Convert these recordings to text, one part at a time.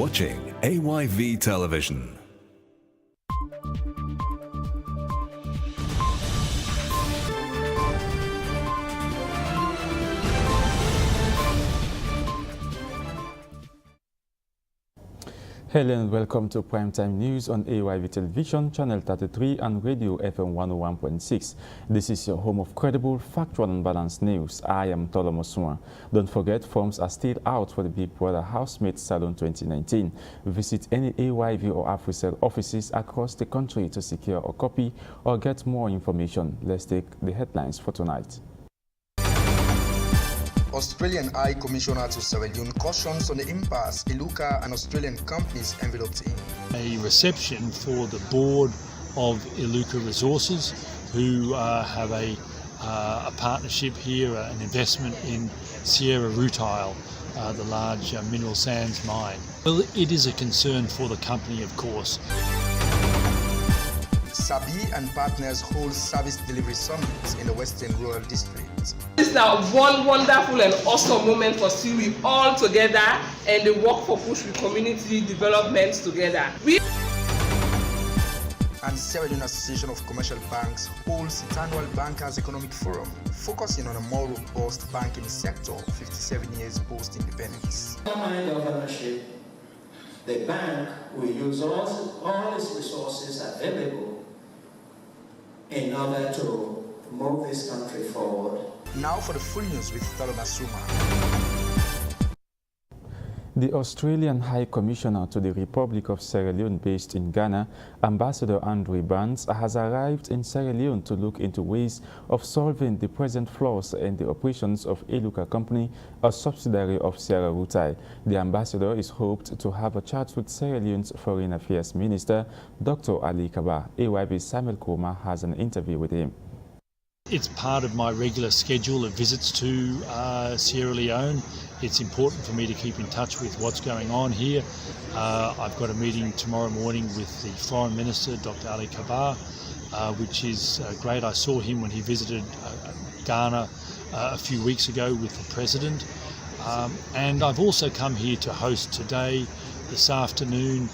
watching AYV Television. Hello and welcome to Primetime News on AYV Television, Channel 33 and Radio FM 101.6. This is your home of credible, factual and balanced news. I am Tolo Mosua. Don't forget, forms are still out for the Big Brother Housemates Salon 2019. Visit any AYV or AfriCell offices across the country to secure a copy or get more information. Let's take the headlines for tonight. Australian High Commissioner to Sierra Leone cautions on the impasse Iluka and Australian companies enveloped in. A reception for the board of Iluka Resources, who have a partnership here, an investment in Sierra Rutile, the large mineral sands mine. Well, it is a concern for the company, of course. Sabi and partners hold service delivery summits in the Western Rural District. This is now one wonderful and awesome moment for Siri all together and the work for push with community development together. And Sierra Leone Association of Commercial Banks holds its annual Bankers Economic Forum, focusing on a more robust banking sector 57 years post-independence. Mind of ownership, the bank will use all its resources available in order to move this country forward. Now for the full news with Talo Masuma. The Australian High Commissioner to the Republic of Sierra Leone based in Ghana, Ambassador Andrew Barnes, has arrived in Sierra Leone to look into ways of solving the present flaws in the operations of Iluka Company, a subsidiary of Sierra Rutile. The ambassador is hoped to have a chat with Sierra Leone's Foreign Affairs Minister, Dr. Ali Kaba. AYV's Samuel Koma has an interview with him. It's part of my regular schedule of visits to Sierra Leone. It's important for me to keep in touch with what's going on here. I've got a meeting tomorrow morning with the Foreign Minister, Dr. Ali Kaba, which is great. I saw him when he visited Ghana a few weeks ago with the President. And I've also come here to host today, this afternoon,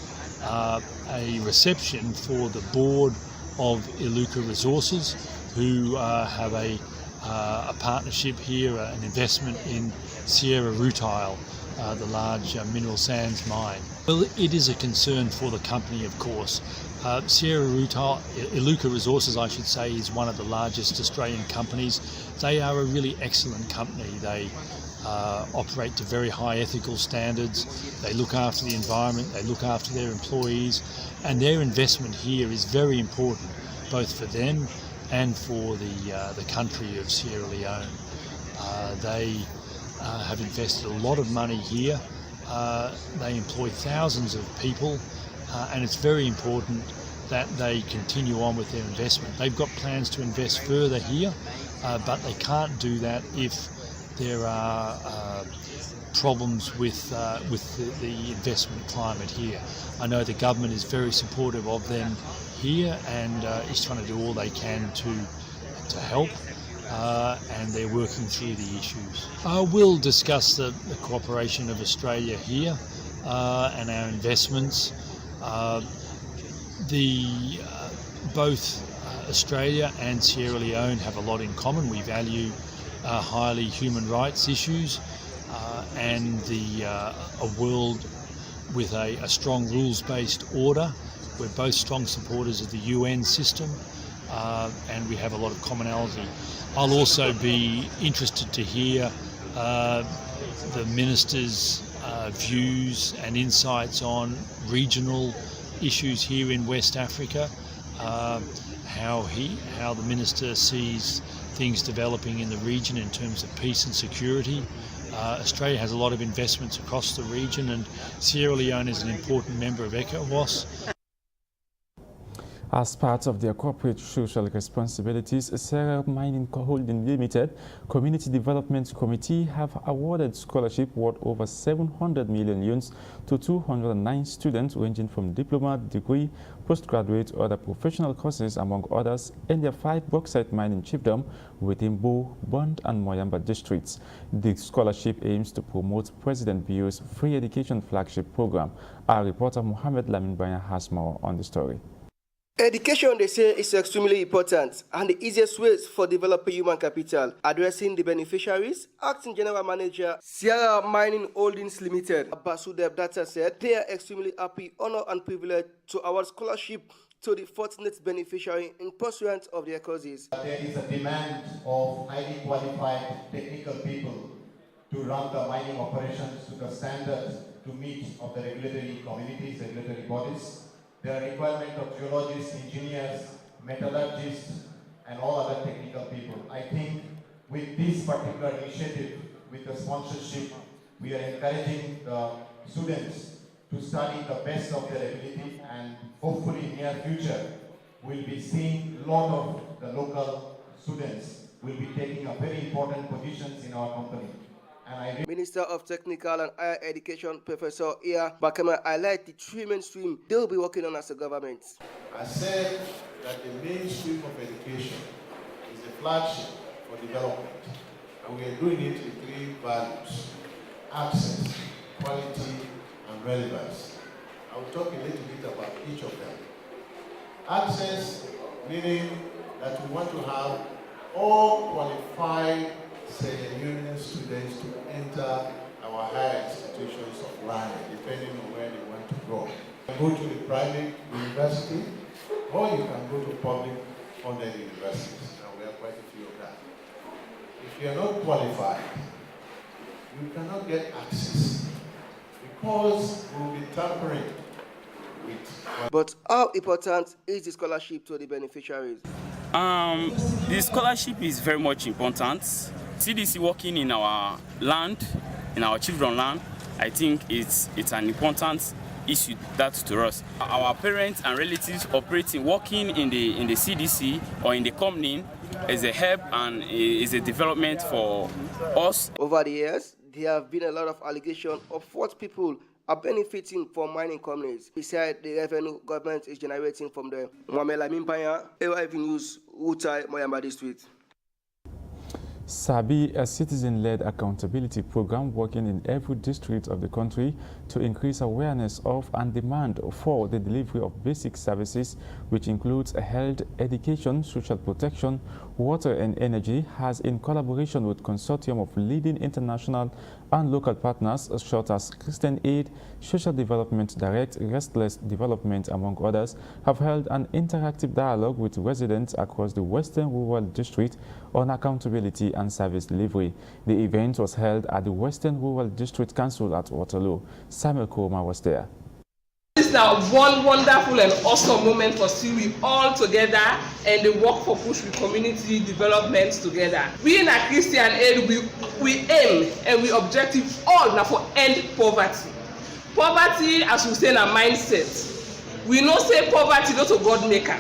a reception for the board of Iluka Resources, who have a partnership here, an investment in Sierra Rutile, the large mineral sands mine. Well, it is a concern for the company, of course. Sierra Rutile, Iluka Resources, I should say, is one of the largest Australian companies. They are a really excellent company. They operate to very high ethical standards. They look after the environment, they look after their employees, and their investment here is very important, both for them and for the country of Sierra Leone. They have invested a lot of money here. They employ thousands of people, and it's very important that they continue on with their investment. They've got plans to invest further here, but they can't do that if there are problems with the investment climate here. I know the government is very supportive of them here and is trying to do all they can to help, and they're working through the issues. We'll discuss the cooperation of Australia here and our investments. Both Australia and Sierra Leone have a lot in common. We value highly human rights issues and a world with a strong rules-based order. We're both strong supporters of the UN system, and we have a lot of commonality. I'll also be interested to hear the Minister's views and insights on regional issues here in West Africa, how the Minister sees things developing in the region in terms of peace and security. Australia has a lot of investments across the region, and Sierra Leone is an important member of ECOWAS. As part of their corporate social responsibilities, Sarah Mining Holding Limited Community Development Committee have awarded scholarship worth over 700 million yuans to 209 students ranging from diploma, degree, postgraduate, other professional courses, among others, in their 5 bauxite mining chiefdom within Bo, Bond and Moyamba districts. The scholarship aims to promote President Bio's free education flagship program. Our reporter Mohammed Lamin Baya has more on the story. Education, they say, is extremely important and the easiest ways for developing human capital. Addressing the beneficiaries, Acting General Manager, Sierra Mining Holdings Limited, Basudeb Data said they are extremely happy, honored and privileged to award scholarship to the fortunate beneficiary in pursuit of their causes. There is a demand of highly qualified technical people to run the mining operations to the standards to meet of the regulatory communities, regulatory bodies. There are requirements of geologists, engineers, metallurgists, and all other technical people. I think with this particular initiative, with the sponsorship, we are encouraging the students to study the best of their ability, and hopefully in near future, we'll be seeing a lot of the local students will be taking a very important positions in our company. Minister of Technical and Higher Education, Professor Iya Bakama, highlight the 3 mainstream they will be working on as a government. I said that the mainstream of education is the flagship for development, and we are doing it in 3 values: access, quality, and relevance. I will talk a little bit about each of them. Access, meaning that we want to have all qualified Union students to enter our higher institutions of learning, depending on where they want to go. You can go to the private university, or you can go to public funded universities, and we have quite a few of that. If you are not qualified, you cannot get access, because we will be tampering with. But how important is the scholarship to the beneficiaries? The scholarship is very much important. CDC working in our land, in our children's land, I think it's an important issue that to us. Our parents and relatives operating, working in the CDC or in the company is a help and is a development for us. Over the years, there have been a lot of allegations of what people are benefiting from mining companies, besides the revenue government is generating from them. Mohamed Lamin Baya, AYV News, Utai, Moyamba District. SABI, a citizen-led accountability program working in every district of the country to increase awareness of and demand for the delivery of basic services, which includes health, education, social protection, water and energy, has, in collaboration with consortium of leading international and local partners, such as Christian Aid, Social Development Direct, Restless Development, among others, have held an interactive dialogue with residents across the Western Rural District on accountability and service delivery. The event was held at the Western Rural District Council at Waterloo. Samuel Koma was there. It's now one wonderful and awesome moment for we all together and the work for push with community development together. We in a Christian Aid, we aim and we objective all now for end poverty. Poverty, as we say in our mindset, we know say poverty not a God maker.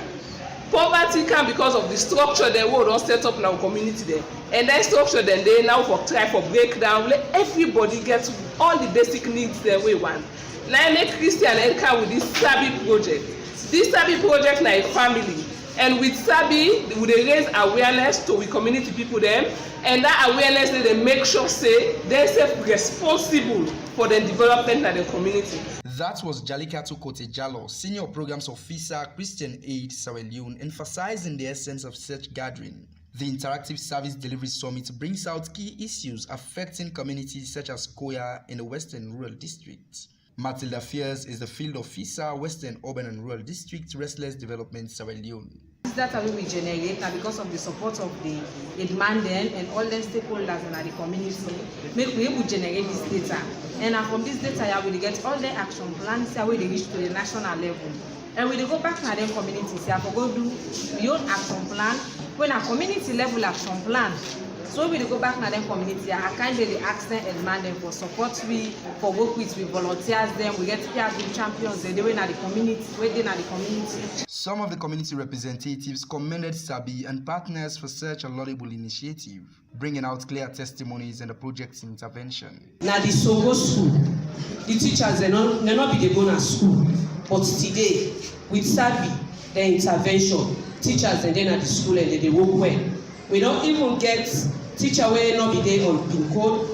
Poverty can because of the structure that we don't set up in our community there. And that structure then they now for try for breakdown, let everybody get all the basic needs that we want. Now I make Christian Aid come with this SABI project. This SABI project na a family. And with SABI, we raise awareness to the community people them, and that awareness they make sure say they're responsible for the development of the community. That was Jalikato Kotejalo, Senior Programs Officer, Christian Aid, Sierra Leone, emphasizing the essence of such gathering. The Interactive Service Delivery Summit brings out key issues affecting communities such as Koya in the Western Rural District. Matilda Fears is the Field Officer, Western Urban and Rural District, Restless Development, Sierra Leone. This data we generate now because of the support of the demand and all the stakeholders in the community, make we able to generate this data. And from this data, we get all the action plans where they reach to the national level. And we go back to the community, say, I go do beyond action plan. When a community level action plan, So we go back na them community, I kind of ask them and demand them for support we, for work with volunteers them, we get PRB champions, they were in the community, waiting at the community. Some of the community representatives commended Sabi and partners for such a laudable initiative, bringing out clear testimonies and the project's intervention. Now the Sogo school, the teachers they not be going to school, but today with Sabi, the intervention, teachers and then at the school and they work well. We don't even get teacher where not be there on PIN code.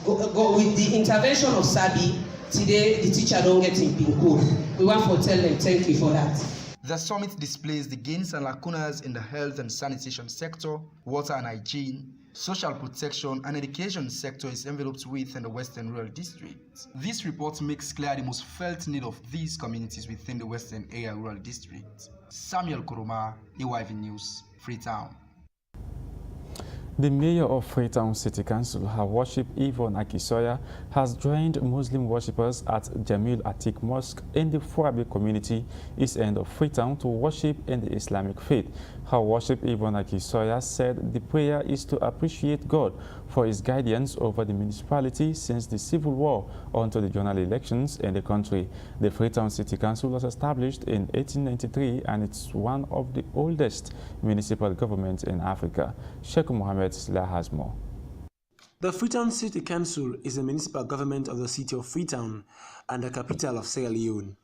Go with the intervention of Sabi, today the teacher don't get in PIN code. We want to tell them thank you for that. The summit displays the gains and lacunas in the health and sanitation sector, water and hygiene, social protection and education sector is enveloped within the Western Rural District. This report makes clear the most felt need of these communities within the Western Area Rural District. Samuel Kuruma, AYV News, Freetown. The mayor of Freetown City Council, her worship Yvonne Akisoya, has joined Muslim worshippers at Jamil Atik Mosque in the Forabe community, east end of Freetown, to worship in the Islamic faith. Her worship Yvonne Akisoya said the prayer is to appreciate God for his guidance over the municipality since the civil war onto the general elections in the country. The Freetown City Council was established in 1893 and it's one of the oldest municipal governments in Africa. Sheikh Mohammed Sla has more. The Freetown City Council is a municipal government of the city of Freetown and the capital of Sierra Leone.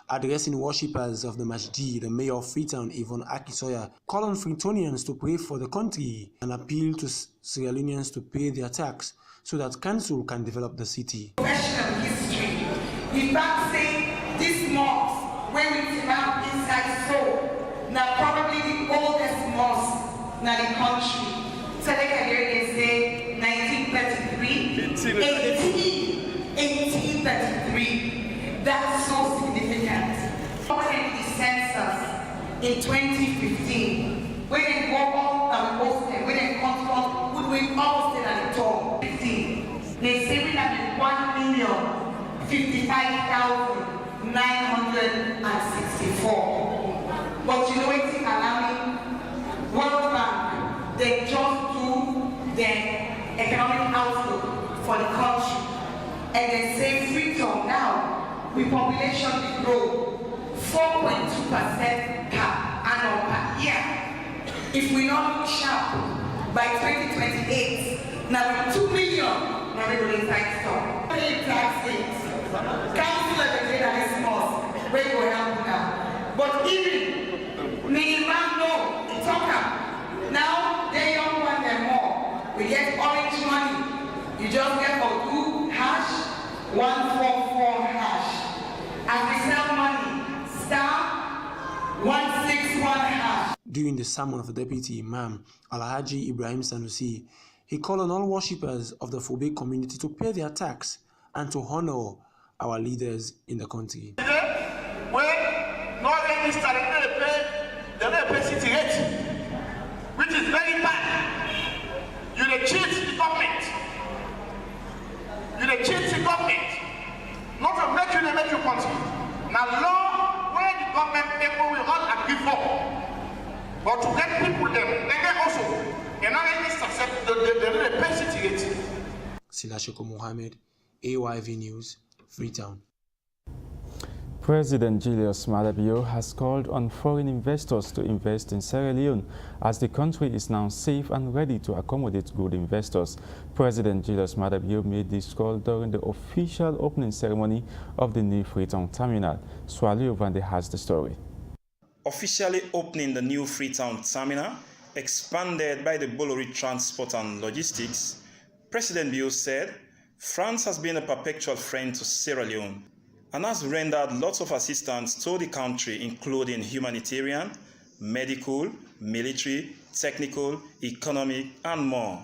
Addressing worshippers of the Masjid, the mayor of Freetown, Yvonne Akisoya, called on Freetonians to pray for the country and appeal to Sierra Leoneans to pay their tax so that council can develop the city. Professional history. In fact, say this mosque, when we found inside Seoul, now probably the oldest mosque in the country. So they can hear they say 1933, 1833. That's so significant. When the census in 2015, when they go all and posted, when they control, would we all stay at the top? They say we have 1,055,964. But you know what's alarming? World Bank, they just do the economic outlook for the country, and they say Freetown now, with population will grow 4.2% per annum per year. If we not look sharp, by 2028, now with 2 million, now we will inside store. Pay taxes. Council of the Great and Mosque, where you will help now. But even, Neiman no, it's okay. Now, they don't want them more. We get orange money. You just get for 2 hash, 144 hash. And we sell money, star 161 hash. During the sermon of the Deputy Imam, Alhaji Ibrahim Sanusi, he called on all worshippers of the Fobe community to pay their tax and to honor our leaders in the country. When not any started they pay city rate, which is very bad. You the cheat the government. You the cheat the government. Not to make you continue. Now law where the government people will not agree for. But to get people them, they get also another accept the pay city rate. Silashiko Mohammed, AYV News, Freetown. President Julius Maada Bio has called on foreign investors to invest in Sierra Leone as the country is now safe and ready to accommodate good investors. President Julius Maada Bio made this call during the official opening ceremony of the new Freetown terminal. Swalio Vande has the story. Officially opening the new Freetown terminal, expanded by the Bolloré Transport and Logistics, President Bio said, France has been a perpetual friend to Sierra Leone and has rendered lots of assistance to the country, including humanitarian, medical, military, technical, economic, and more.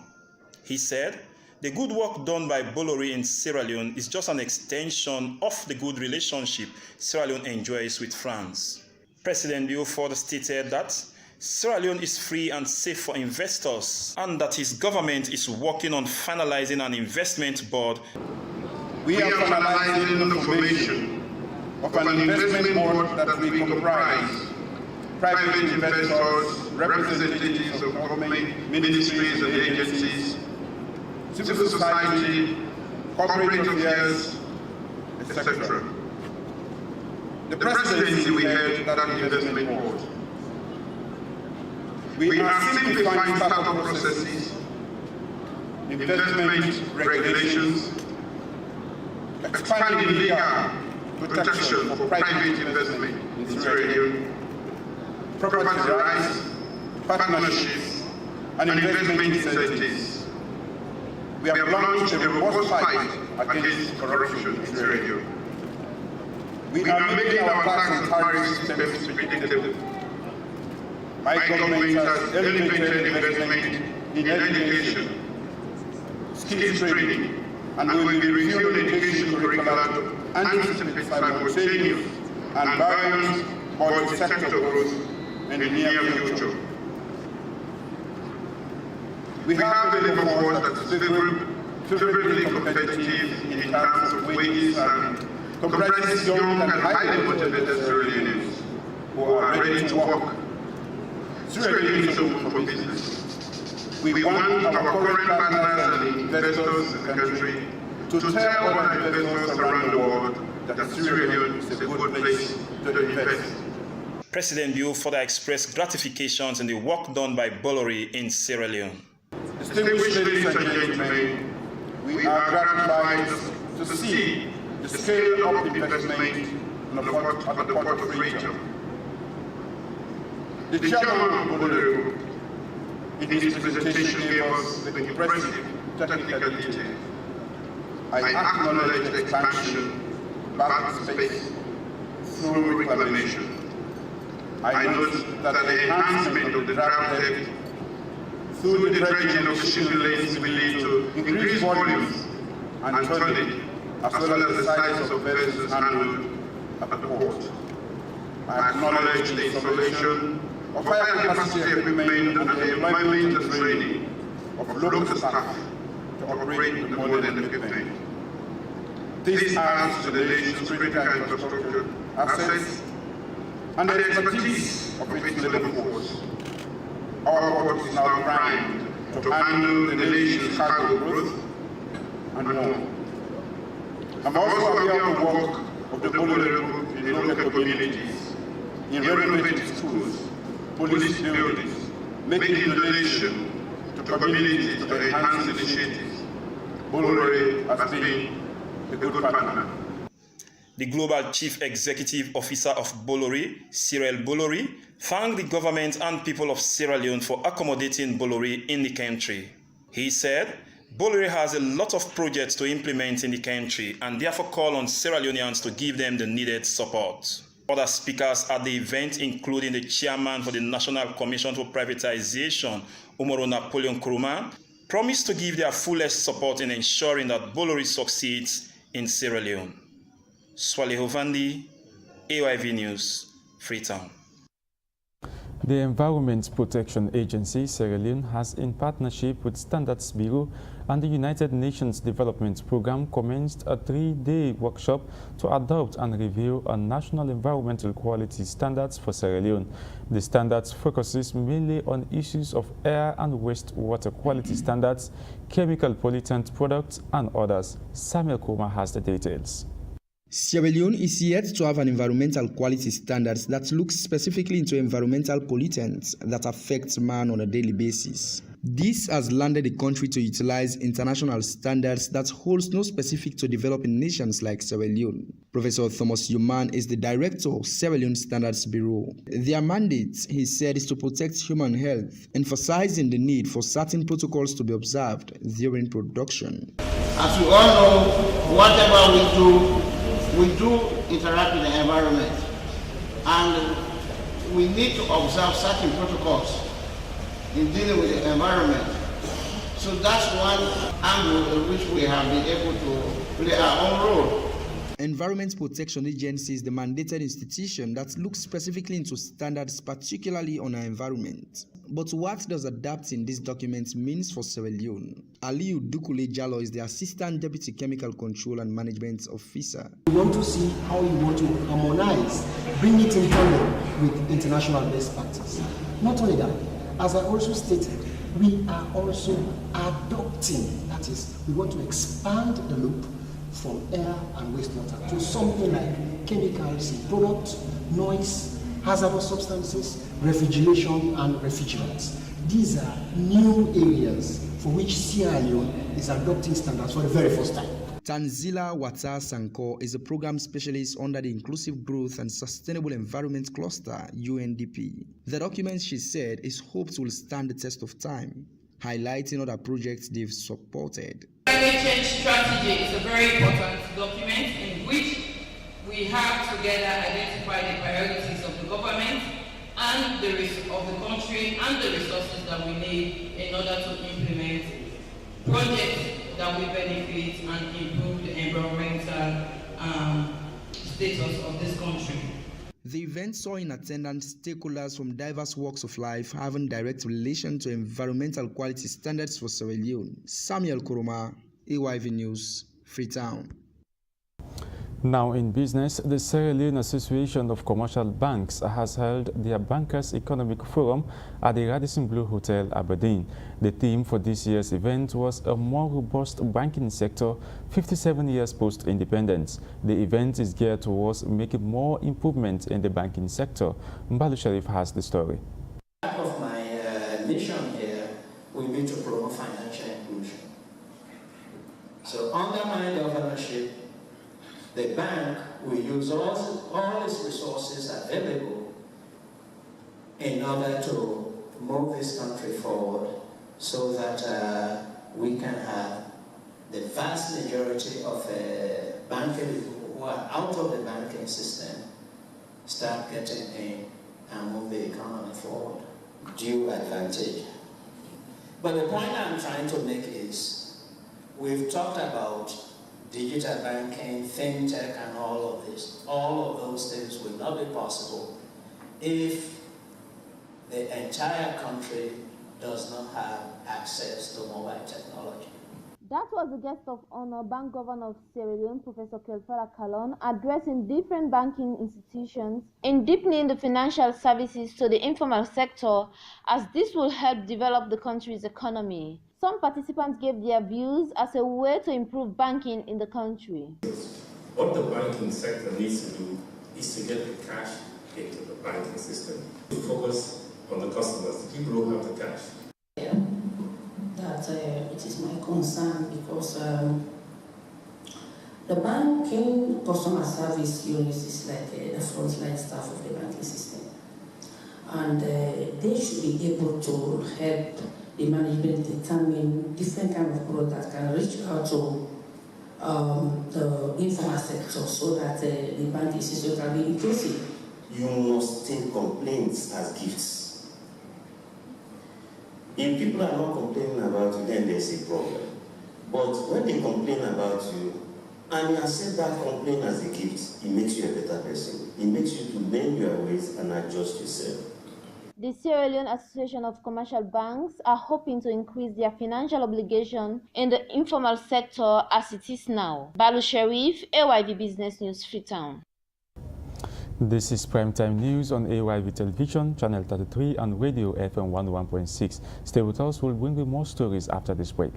He said, the good work done by Bolloré in Sierra Leone is just an extension of the good relationship Sierra Leone enjoys with France. President Bio further stated that Sierra Leone is free and safe for investors and that his government is working on finalizing an investment board. We are finalizing the formation of an investment board that will comprise private investors, representatives of government, ministries and agencies, civil society, corporate affairs, etc. The presidency we held that investment board. We are simplifying startup processes, investment regulations, expanding legal protection for private investment in Sierra Leone, property rights, partnerships, and investment incentives. We have launched a robust fight against corruption in Sierra Leone. We are making our tax and tariff systems predictable. My government has elevated investment in education, skills training, and we will be reviewing education curricula to anticipate simultaneous and balanced multi-sector growth in the near future. We have a labor force that is favorably competitive in terms of wages and comprises young and highly motivated Sierra Leoneans who are ready to work. Sierra Leone is open for business. We want our current partners and investors in the country to tell other investors around the world that Sierra Leone is a good place to invest. President Bio further expressed gratifications in the work done by Bolloré in Sierra Leone. Distinguished ladies and gentlemen, we are gratified to see the scale of investment on the Port of region. The chairman of Bolloré in his presentation gave us the impressive technical detail. I acknowledge the expansion back to space through reclamation. I note that the enhancement of the draft head through the dredging of shipping lanes will lead to increased volumes and tonnage, as well as the size of vessels handled at the port. I acknowledge the installation of higher capacity equipment and the employment and training of local staff to operate the modern equipment. This adds to the nation's critical infrastructure assets and the expertise of its labor force. Our port is now primed to handle the nation's cargo growth and more. I'm also aware of the work of the Bolloré in local communities, in renovating schools, police buildings, making donation to communities to enhance initiatives. Bolloré has been a good partner. The Global Chief Executive Officer of Bolloré, Cyril Bolloré, thanked the government and people of Sierra Leone for accommodating Bolloré in the country. He said, Bolloré has a lot of projects to implement in the country and therefore called on Sierra Leoneans to give them the needed support. Other speakers at the event, including the chairman for the National Commission for Privatization, Umaro Napoleon Nkrumah, promised to give their fullest support in ensuring that Bolloré succeeds in Sierra Leone. Swale Hovandi, AYV News, Freetown. The Environment Protection Agency, Sierra Leone, has, in partnership with Standards Bureau and the United Nations Development Programme, commenced a 3-day workshop to adopt and review a national environmental quality standards for Sierra Leone. The standards focuses mainly on issues of air and wastewater quality standards, chemical pollutant products, and others. Samuel Kuma has the details. Sierra Leone is yet to have an environmental quality standards that looks specifically into environmental pollutants that affect man on a daily basis. This has landed the country to utilize international standards that holds no specific to developing nations like Sierra Leone. Professor Thomas Yuman is the director of Sierra Leone Standards Bureau. Their mandate, he said, is to protect human health, emphasizing the need for certain protocols to be observed during production. As you all know, whatever we do interact with the environment, and we need to observe certain protocols in dealing with the environment. So that's one angle in which we have been able to play our own role. Environment Protection Agency is the mandated institution that looks specifically into standards, particularly on our environment. But what does adapting this document means for Sierra Leone? Aliyu Dukule Jallo is the Assistant Deputy Chemical Control and Management Officer. We want to see how we want to harmonize, bring it in tandem with international best practice. Not only that, as I also stated, we are also adopting, that is, we want to expand the loop from air and wastewater to something like chemicals in products, noise, hazardous substances, refrigeration, and refrigerants. These are new areas for which Sierra Leone is adopting standards for the very first time. Tanzila Wata Sanko is a program specialist under the Inclusive Growth and Sustainable Environment Cluster, UNDP. The document, she said, is hoped will stand the test of time, highlighting other projects they've supported. Climate change strategy is a very important document in which we have together identified the priorities of the government and of the country and the resources that we need in order to implement projects that will benefit and improve the environmental status of this country. The event saw in attendance stakeholders from diverse walks of life having direct relation to environmental quality standards for Sierra Leone. Samuel Kuruma, AYV News, Freetown. Now in business, the Sierra Leone Association of Commercial Banks has held their Bankers Economic Forum at the Radisson Blu Hotel, Aberdeen. The theme for this year's event was a more robust banking sector 57 years post-independence. The event is geared towards making more improvements in the banking sector. Mbalu Sharif has the story. Part of my mission here will be to promote financial inclusion. So under my governorship, the bank will use all its resources available in order to move this country forward so that we can have the vast majority of bankers who are out of the banking system start getting in and move the economy forward. Due advantage. But the point I'm trying to make is, we've talked about digital banking, fintech, and all of this. All of those things will not be possible if the entire country does not have access to mobile technology. That was the guest of honor, Bank Governor of Sierra Leone, Professor Kelfala Kalon, addressing different banking institutions in deepening the financial services to the informal sector, as this will help develop the country's economy. Some participants gave their views as a way to improve banking in the country. What the banking sector needs to do is to get the cash into the banking system. To focus on the customers, the people who have the cash. Yeah, that it is my concern because the banking customer service units is like the frontline staff of the banking system. And they should be able to help the management determine different kind of product that can reach out to the informal sector so that the banking system can be inclusive. You must take complaints as gifts. If people are not complaining about you, then there's a problem. But when they complain about you, and you accept that complaint as a gift, it makes you a better person. It makes you to learn your ways and adjust yourself. The Sierra Leone Association of Commercial Banks are hoping to increase their financial obligation in the informal sector as it is now. Balu Sharif, AYV Business News, Freetown. This is Primetime News on AYV Television, Channel 33 and Radio FM 101.6. Stay with us, we'll bring you more stories after this break.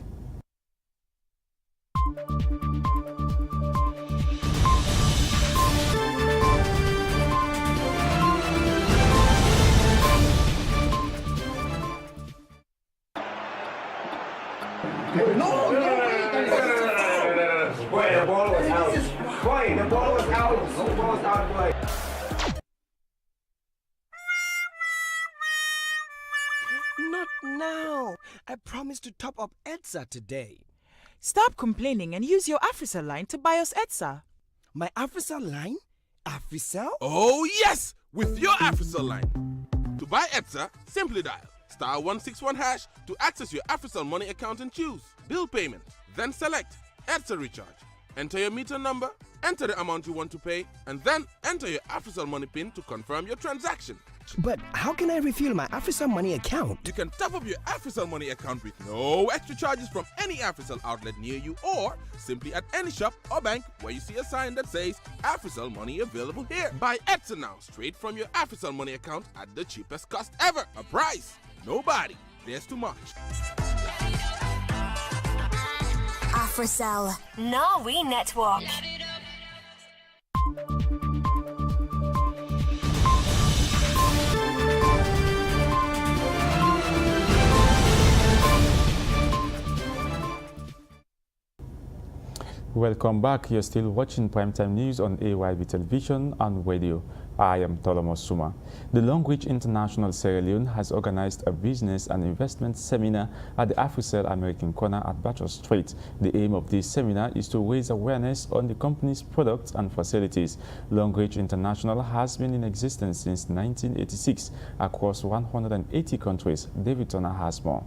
No, boy, the ball was out. Boy, the ball was out. The ball was out, boy. Not now. I promised to top up EDSA today. Stop complaining and use your AfriCell line to buy us EDSA. My AfriCell line? AfriCell? Oh yes! With your AfriCell line. To buy EDSA, simply dial *161# to access your AfriCell money account and choose bill payment. Then select EDSA recharge. Enter your meter number, enter the amount you want to pay, and then enter your AfriCell money PIN to confirm your transaction. charge. But how can I refuel my AfriCell Money account? You can top up your AfriCell Money account with no extra charges from any AfriCell outlet near you, or simply at any shop or bank where you see a sign that says AfriCell Money available here. Buy Ayv'S now straight from your AfriCell Money account at the cheapest cost ever. A price nobody dares to match. AfriCell, Norway Network. Welcome back. You're still watching Primetime News on Ayv'S television and radio. I am Tolomo Suma. The Long Reach International Sierra Leone has organized a business and investment seminar at the AfriCell American Corner at Bachelor Street. The aim of this seminar is to raise awareness on the company's products and facilities. Long Reach International has been in existence since 1986 across 180 countries. David Turner has more.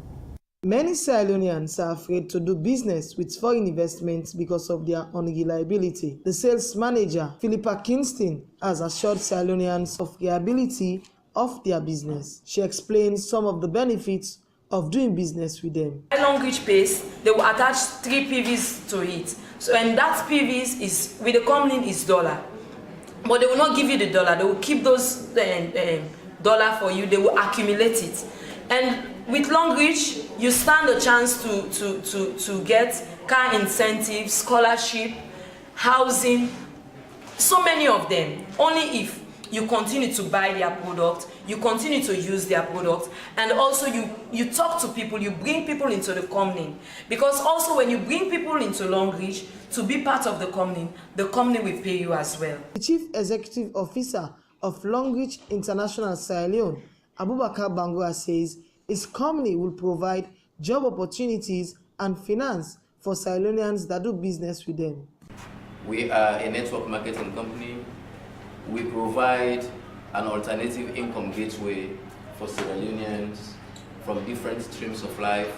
Many Sierra Leoneans are afraid to do business with foreign investments because of their unreliability. The sales manager, Philippa Kingston, has assured Sierra Leoneans of the reliability of their business. She explains some of the benefits of doing business with them. Long Reach pays, they will attach 3 PVs to it. So, and that PVs is, with the company, is dollar. But they will not give you the dollar. They will keep those dollar for you. They will accumulate it. And with Long Reach, you stand a chance to get car incentives, scholarship, housing, so many of them. Only if you continue to buy their product, you continue to use their product, and also you talk to people, you bring people into the company. Because also when you bring people into Long Reach to be part of the company will pay you as well. The Chief Executive Officer of Long Reach International Sierra Leone, Abubakar Bangura, says his company will provide job opportunities and finance for Sierra Leoneans that do business with them. We are a network marketing company. We provide an alternative income gateway for Sierra Leoneans from different streams of life,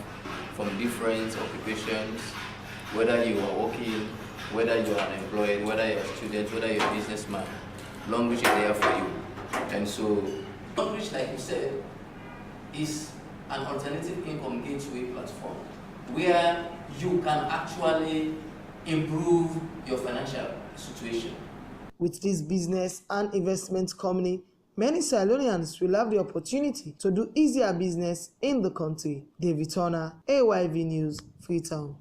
from different occupations, whether you are working, whether you are unemployed, whether you're a student, whether you're a businessman. Long Reach is there for you. And so, Long Reach, like you said, is an alternative income gateway platform where you can actually improve your financial situation. With this business and investment company, many Sierra Leoneans will have the opportunity to do easier business in the country. David Turner, AYV News, Freetown.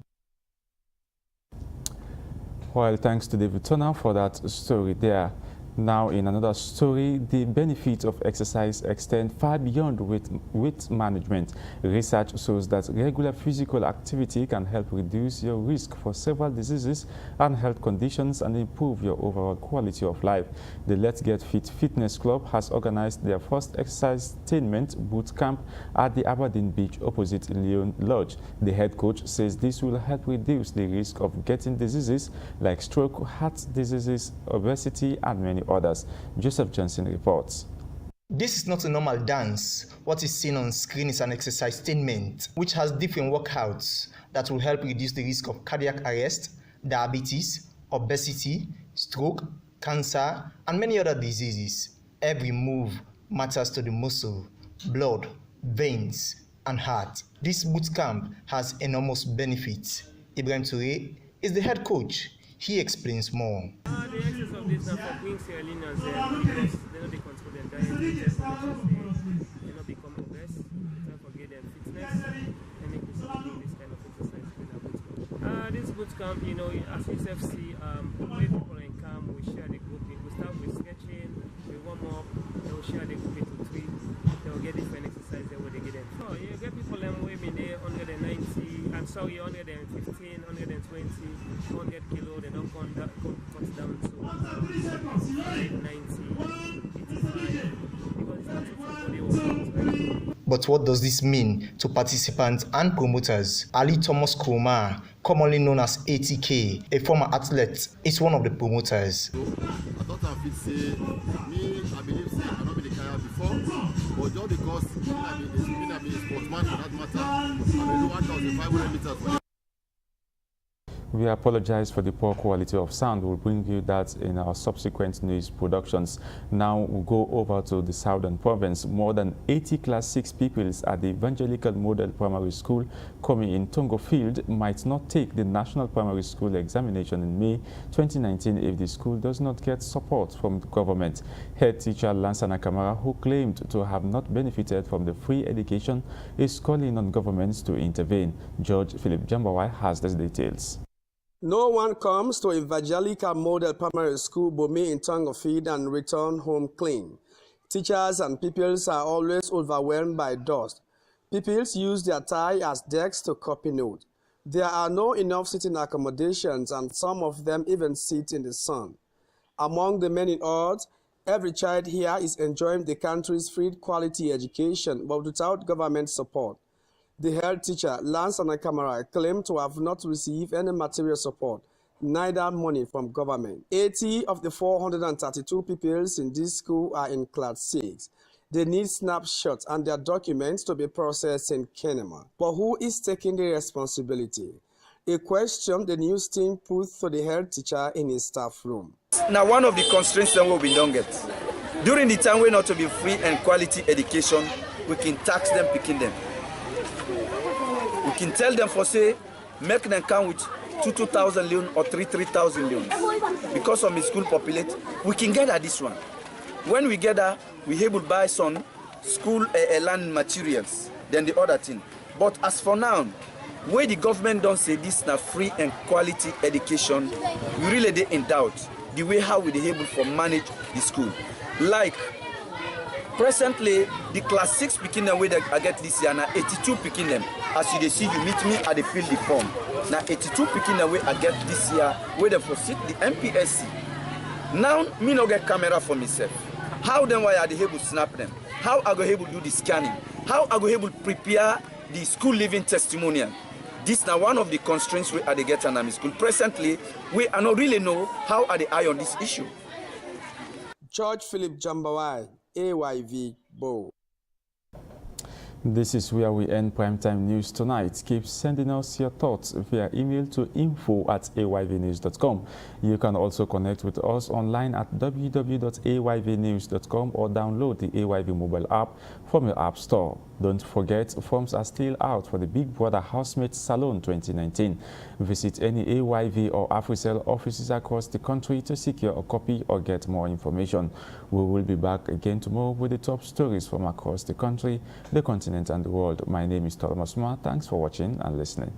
Well, thanks to David Turner for that story there. Now, in another story, the benefits of exercise extend far beyond weight management. Research shows that regular physical activity can help reduce your risk for several diseases and health conditions and improve your overall quality of life. The Let's Get Fit Fitness Club has organized their first exercise-tainment boot camp at the Aberdeen Beach opposite Leon Lodge. The head coach says this will help reduce the risk of getting diseases like stroke, heart diseases, obesity, and many others. Joseph Johnson reports. This is not a normal dance. What is seen on screen is an exercise-tainment, which has different workouts that will help reduce the risk of cardiac arrest, diabetes, obesity, stroke, cancer, and many other diseases. Every move matters to the muscle, blood, veins, and heart. This boot camp has enormous benefits. Ibrahim Toure is the head coach. He explains more. The essence of this now for bring Sierra Leoneans because they know they control their diet, they not become obese, don't forget their fitness, and make us doing this kind of exercise in our boot camp. This boot camp, you know, as SFC, where people in camp, we share the group. We start with stretching, we warm up, then we share the group into 3. They'll get different exercises where they get them. So you get people weighing there 190, I'm sorry, 115, 120, 100 kilo, they don't cut down to 90, 85, because it's not for body workouts. But what does this mean to participants and promoters? Ali Thomas Kumar, commonly known as ATK, a former athlete, is one of the promoters. I thought I would say, me, I believe I not been the carrier before, but just because I've been a sportsman for that matter, I've been 1,500 meters for We apologize for the poor quality of sound. We'll bring you that in our subsequent news productions. Now we'll go over to the Southern Province. More than 80 Class 6 pupils at the Evangelical Model Primary School coming in Tongo Field might not take the National Primary School examination in May 2019 if the school does not get support from the government. Head teacher Lansana Kamara, who claimed to have not benefited from the free education, is calling on governments to intervene. Judge Philip Jambawai has the details. No one comes to Evangelical Model Primary School Bome in Tongo Field and return home clean. Teachers and pupils are always overwhelmed by dust. Pupils use their tie as desks to copy notes. There are no enough sitting accommodations and some of them even sit in the sun. Among the many odds, every child here is enjoying the country's free quality education but without government support. The head teacher, Lansana Kamara, claimed to have not received any material support, neither money from government. 80 of the 432 pupils in this school are in Class 6. They need snapshots and their documents to be processed in Kenema. But who is taking the responsibility? A question the news team put to the head teacher in his staff room. Now, one of the constraints that we don't get. During the time we're not to be free and quality education, we can tax them, picking them. We can tell them for say, make them come with 2,000 loan or 3,000 loans. Because of the school populate, we can get at this one. When we get that, we able to buy some school land materials, then the other thing. But as for now, where the government don't say this now free and quality education, we really they in doubt the way how we they able to manage the school. Like presently, the Class 6 picking them where I get this year now 82 picking them. As you see, you meet me at the field the form. Now 82 picking them where I get this year where they proceed the MPSC. Now me no get camera for myself. How then why are they able to snap them? How are they able to do the scanning? How are they able to prepare the school living testimonial? This now one of the constraints we are the get in school. Presently, we are not really know how are the eye on this issue. Judge Philip Jambawai, AYV Bo. This is where we end Primetime News tonight. Keep sending us your thoughts via email to info@ayvnews.com. You can also connect with us online at www.ayvnews.com or download the AYV mobile app from your app store. Don't forget, forms are still out for the Big Brother Housemates Salon 2019. Visit any AYV or AfriCell offices across the country to secure a copy or get more information. We will be back again tomorrow with the top stories from across the country, the continent, and the world. My name is Thomas Ma. Thanks for watching and listening.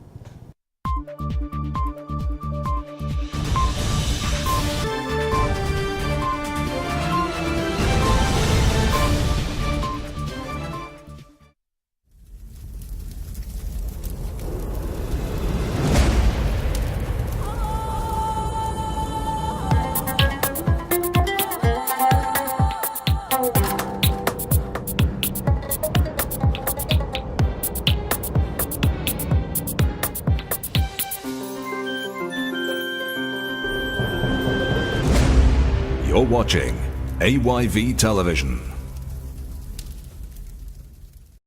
You're watching AYV Television.